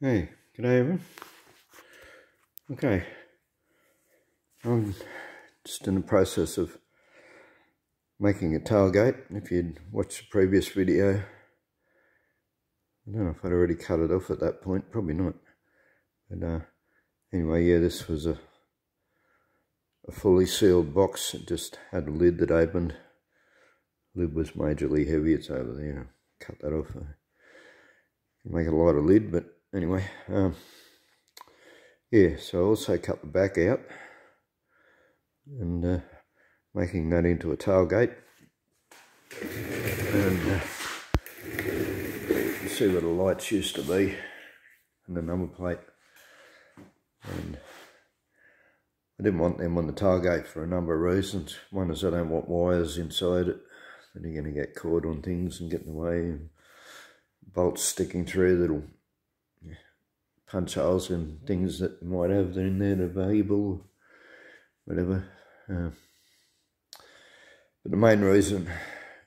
Hey, g'day everyone. Okay, I'm just in the process of making a tailgate. If you'd watched the previous video, I don't know if I'd already cut it off at that point, probably not. But anyway, yeah, this was a fully sealed box. It just had a lid that opened. The lid was majorly heavy, it's over there. Cut that off. Make a lighter lid, but anyway, yeah, so I also cut the back out and making that into a tailgate. And you see where the lights used to be and the number plate. And I didn't want them on the tailgate for a number of reasons. One is I don't want wires inside it. Then you're going to get caught on things and get in the way. And bolts sticking through that'll punch holes in things that you might have in there that are valuable or whatever. But the main reason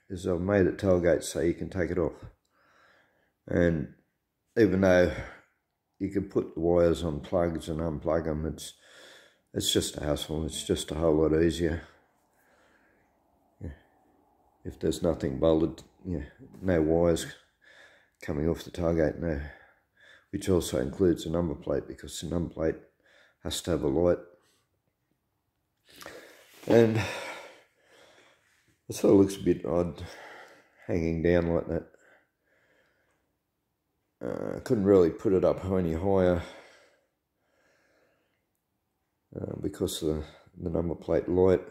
is I've made it tailgate so you can take it off. And even though you can put the wires on plugs and unplug them, it's just a hassle. It's just a whole lot easier. Yeah. If there's nothing bolted, no wires coming off the tailgate, no. Which also includes a number plate, because the number plate has to have a light. And it sort of looks a bit odd hanging down like that. I couldn't really put it up any higher because of the number plate light.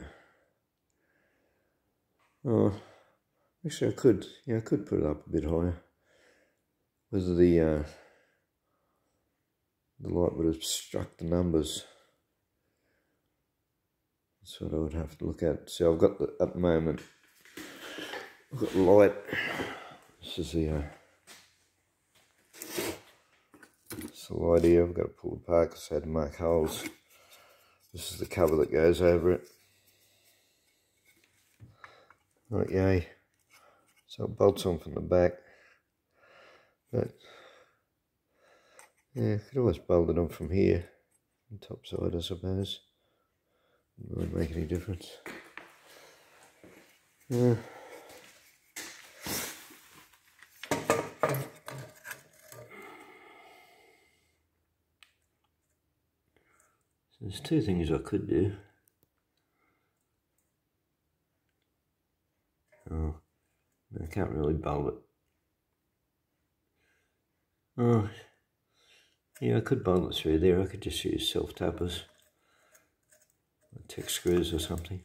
Oh, actually I could, I could put it up a bit higher. Whether the light would obstruct the numbers, that's what I would have to look at. So I've got at the moment, I've got the light. This is the light here. I've got to pull it apart because I had to mark holes. This is the cover that goes over it. Right, yay. So it bolts on from the back. But yeah, I could always bolt it on from here, on the top side I suppose. Wouldn't make any difference. So there's two things I could do. Oh, I can't really bolt it. Oh, yeah, I could bolt it through there. I could just use self-tappers, or Tech screws or something.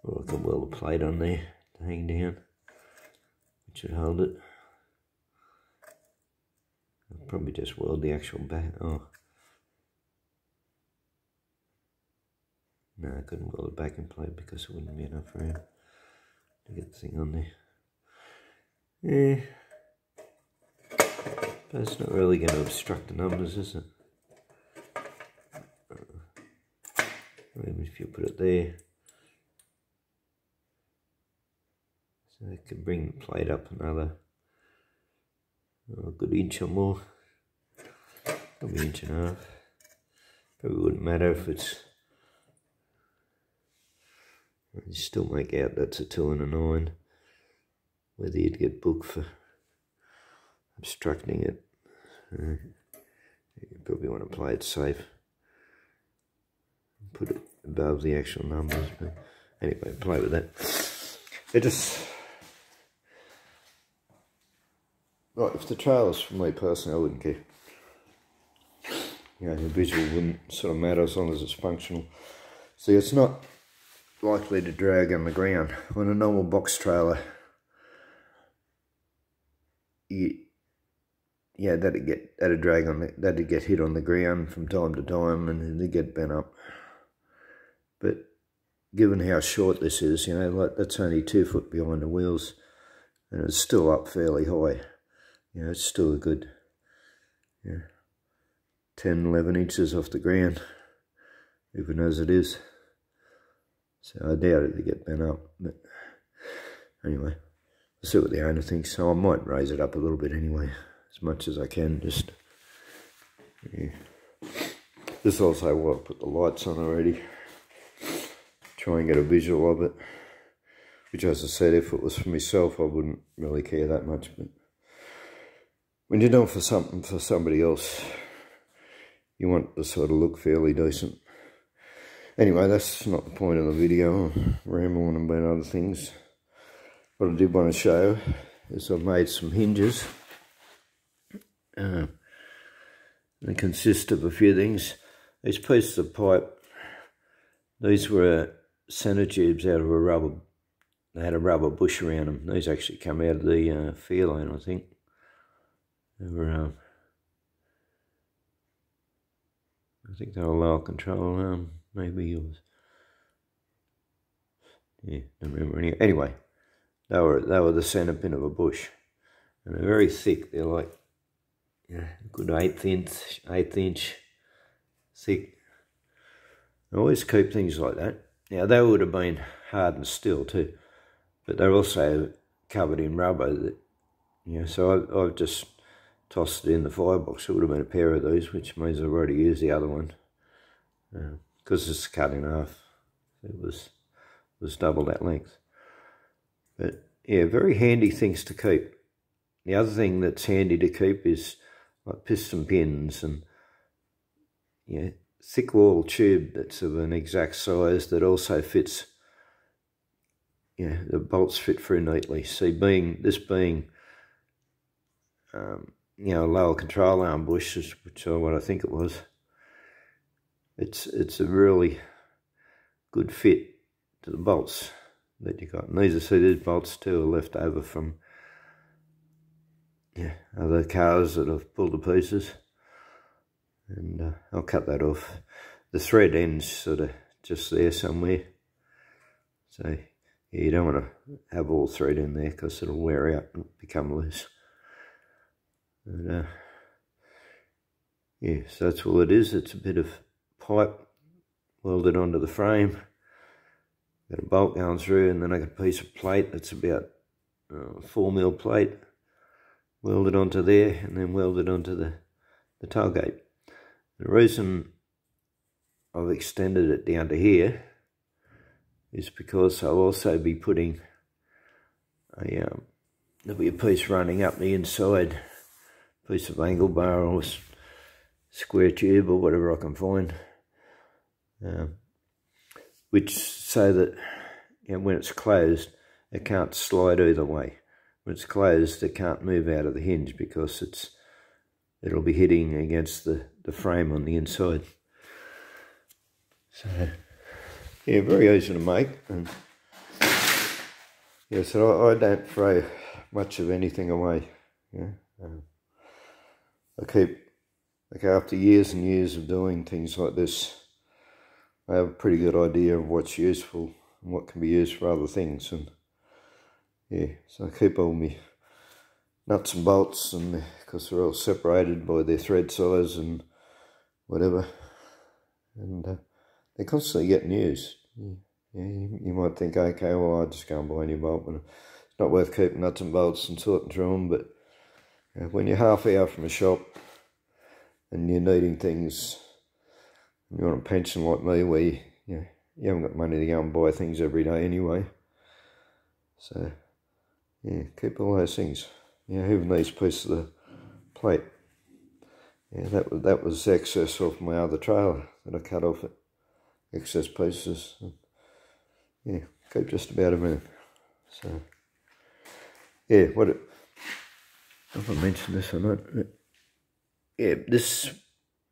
Or I could weld a plate on there to hang down, which would hold it. I'll probably just weld the actual back. Oh. No, I couldn't weld a backing plate because it wouldn't be enough room to get the thing on there. Yeah. But it's not really going to obstruct the numbers, is it? Maybe if you put it there. So it could bring the plate up another good inch or more. Probably inch and a half. Probably wouldn't matter if it's... You still make out that's a 2 and a 9. Whether you'd get booked for obstructing it. You probably want to play it safe. Put it above the actual numbers. But anyway, play with that. It just... Right, if the trailer's for me personally, I wouldn't care. The visual wouldn't sort of matter as long as it's functional. See, it's not likely to drag on the ground. On a normal box trailer, that'd drag on that'd get hit on the ground from time to time, and it'd get bent up. But given how short this is, like that's only 2 foot behind the wheels, and it's still up fairly high. It's still a good 10, 11 inches off the ground, even as it is. So I doubt it to get bent up, but anyway, we'll see what the owner thinks. So I might raise it up a little bit anyway. It's as much as I can. Just this is also why I put the lights on already. Try and get a visual of it. Which, as I said, if it was for myself, I wouldn't really care that much. But when you're doing for something for somebody else, you want to sort of look fairly decent. Anyway, that's not the point of the video. I'm rambling about other things. What I did want to show is I've made some hinges. They consist of a few things. These pieces of pipe, these were center tubes out of a rubber. They had a rubber bush around them. These actually come out of the fairlane, I think. They were, I think they were lower control. Maybe yours. Yeah, don't remember. Anyway, they were the centre pin of a bush, and they're very thick. They're like, a good eighth inch thick. I always keep things like that. Now they would have been hardened steel too, but they're also covered in rubber. That, so I've just tossed it in the firebox. It would have been a pair of these, which means I've already used the other one. Because it's cut in half. It was double that length. But yeah, very handy things to keep. The other thing that's handy to keep is like piston pins and thick wall tube that's of an exact size that also fits. The bolts fit through neatly. See, this being a lower control arm bush, which is what I think it was. It's a really good fit to the bolts that you got. And these bolts too are left over from other cars that I've pulled to pieces. And I'll cut that off. The thread ends sort of just there somewhere. So you don't want to have all thread in there because it'll wear out and become loose. And so that's all it is. It's a bit of pipe welded onto the frame. Got a bolt going through, and then I got a piece of plate that's about 4mm plate welded onto there, and then welded onto the tailgate. The reason I've extended it down to here is because I'll also be putting there'll be a piece running up the inside, piece of angle bar or square tube or whatever I can find, which so that when it's closed it can't slide either way. When it's closed it can't move out of the hinge because it'll be hitting against the frame on the inside. So very easy to make. And so I don't throw much of anything away. After years and years of doing things like this, I have a pretty good idea of what's useful and what can be used for other things. And so I keep all my nuts and bolts, and because they're all separated by their thread size and whatever, and they're constantly getting used. You might think, okay, well, I'll just go and buy a new bolt, but it's not worth keeping nuts and bolts and sorting through them. But when you're half hour from a shop and you're needing things, and you're on a pension like me where you haven't got money to go and buy things every day anyway. So keep all those things. Even these pieces of the plate. That was excess off my other trailer that I cut off it. Excess pieces. Keep just about everything. So if I mentioned this or not. This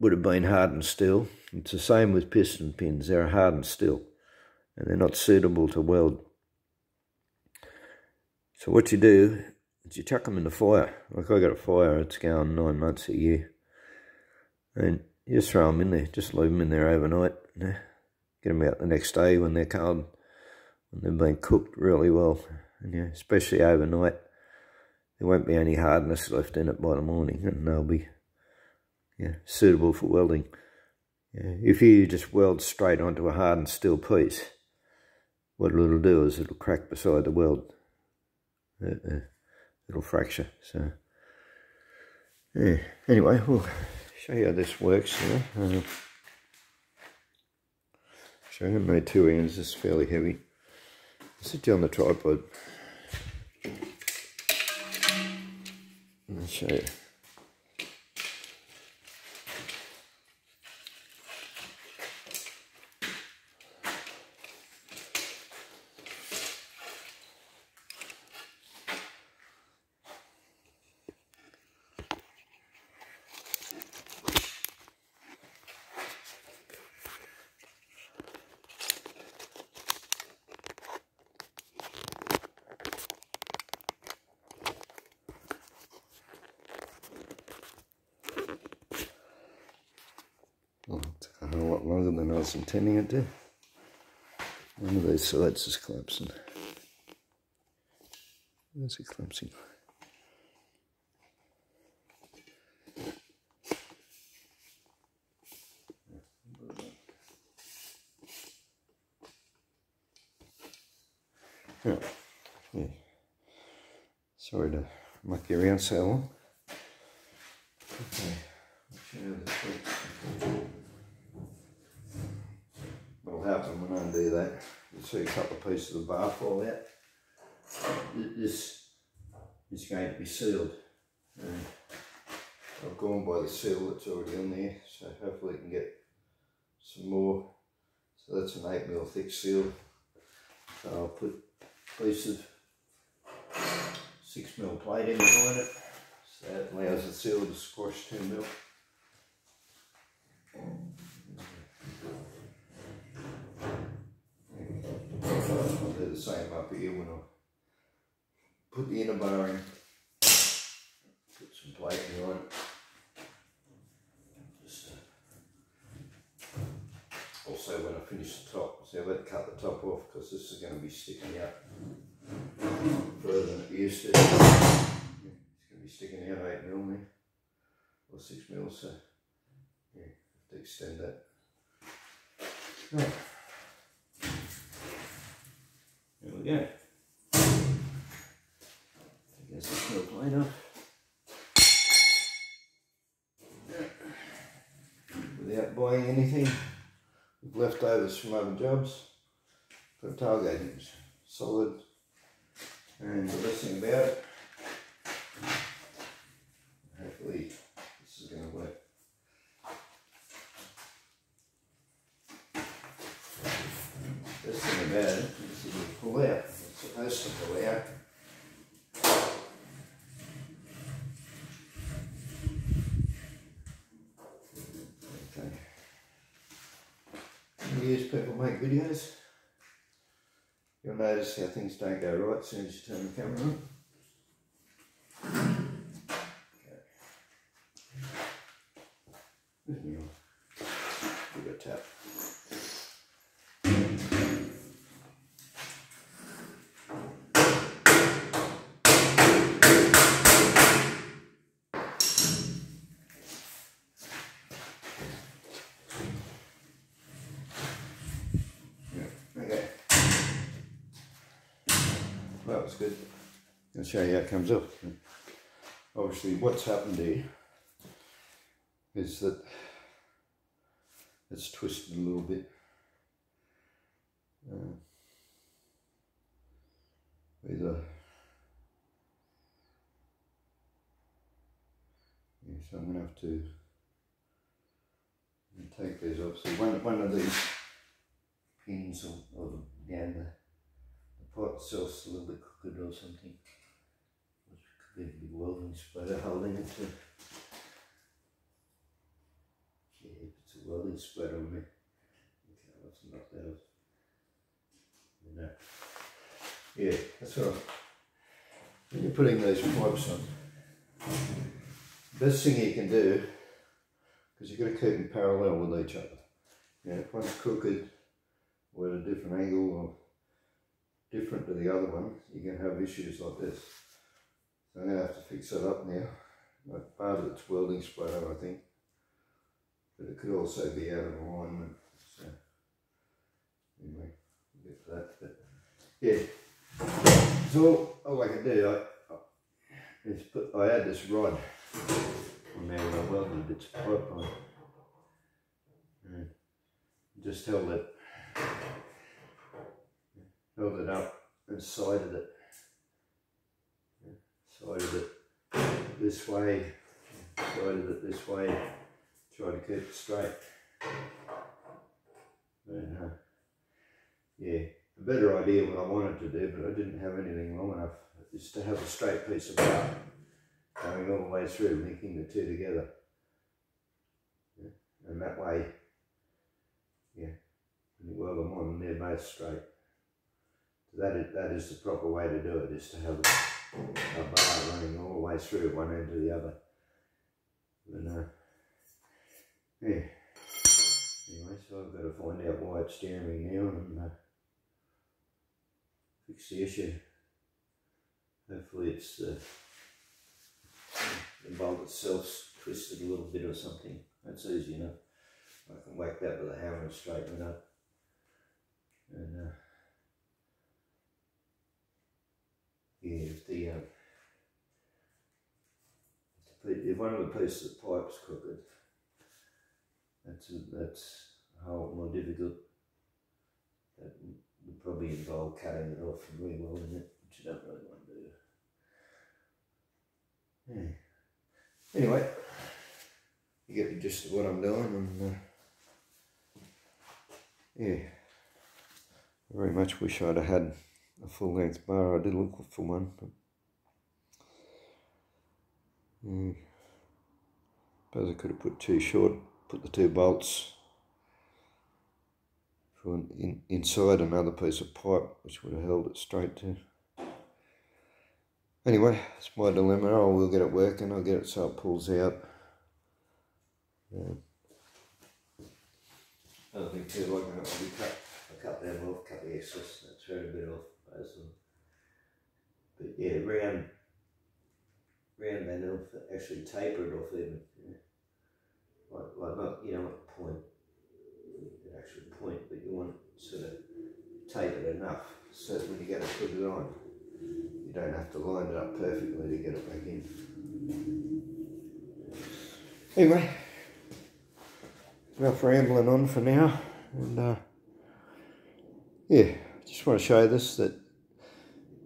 would have been hardened steel. It's the same with piston pins. They're hardened steel and they're not suitable to weld. So what you do is you chuck them in the fire. Like I got a fire, it's going 9 months a year. And you just throw them in there, just leave them in there overnight. Get them out the next day when they're cold, when they've been cooked really well. And especially overnight, there won't be any hardness left in it by the morning, and they'll be suitable for welding. If you just weld straight onto a hardened steel piece, what it'll do is it'll crack beside the weld. It'll fracture. So Yeah, anyway, we'll show you how this works now. So I'm going to need 2 ends, this is fairly heavy. Sit you on the tripod. I'll show you. Oh, it took a whole lot longer than I was intending it to. One of these sides is collapsing. Where's it collapsing? Oh, yeah. Sorry to muck you around so long. Okay. What'll happen when I undo that, you'll see a couple of pieces of bar fall out. This is going to be sealed. And I've gone by the seal that's already on there, so hopefully we can get some more. So that's an 8mm thick seal. So I'll put a piece of 6mm plate in behind it. So that allows the seal to squash 2mm. I'll do the same up here when I put the inner bar in. Put some plate behind it. Just also when I finish the top, so I better cut the top off because this is going to be sticking out further than it used to. It's going to be sticking out 8mm there, or 6mm, so yeah, have to extend that. Right. There we go. I guess it's not plate off. Without buying anything with leftovers from other jobs. Put a tailgate in, solid, and the best thing about it, hopefully this is going to work. Best thing about it is it will pull out. It's supposed to pull out. Years people make videos, you'll notice how things don't go right as soon as you turn the camera on. Okay. Give me a tap. That was good. I'll show you how it comes up. Obviously what's happened here is that it's twisted a little bit. So I'm going to have to take these off. So one of these pins or the part itself's a little bit crooked or something. Which could be a big welding splatter holding it to. Yeah, if it's a welding splatter on me. Okay, I'll have to knock that off. You know. Yeah, that's all right. When you're putting those pipes on, the best thing you can do, because you've got to keep them parallel with each other. You know, if one's crooked or at a different angle or different to the other one, you can have issues like this. So I'm going to have to fix that up now. Like part of it's welding splatter, I think, but it could also be out of alignment. So anyway, we'll get to that. But yeah, so all I can do, I add this rod on there when I welded bits of pipe on. And just held it up and sided it. Sided it this way, sided it this way, tried to keep it straight. And, yeah, a better idea what I wanted to do, but I didn't have anything long enough, is to have a straight piece of bar going all the way through, linking the two together. Yeah. And that way, yeah, when you weld them on, they're both straight. That is the proper way to do it, is to have a bar running all the way through one end to the other. And, yeah. Anyway, so I've got to find out why it's jamming now and fix the issue. Hopefully it's the bolt itself's twisted a little bit or something. That's easy enough. I can whack that with a hammer and straighten it up. And yeah, if one of the pieces of pipe's crooked, that's a whole lot more difficult. That would probably involve cutting it off and re-welding it, which you don't really want to do. Yeah. Anyway, you get the gist of what I'm doing, and yeah, I very much wish I'd have had a full length bar. I did look for one, but yeah. Suppose I could have put two short, put the two bolts for inside another piece of pipe, which would have held it straight too. Anyway, it's my dilemma. I will get it working. I'll get it so it pulls out. Another thing too, like I cut them off, cut the excess, that's thrown a bit off, basically. But yeah, round that off, actually taper it off even. Yeah. Like not, you know, not point, an actual point, but you want it sort of tapered enough so that when you go to put it on, you don't have to line it up perfectly to get it back in. Anyway, enough rambling on for now, and yeah, just want to show this that,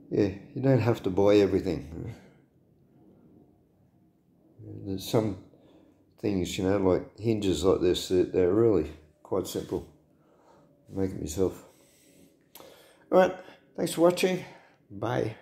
yeah, you don't have to buy everything. There's some things, you know, like hinges like this, they're really quite simple. I'm making myself. Alright, thanks for watching. Bye.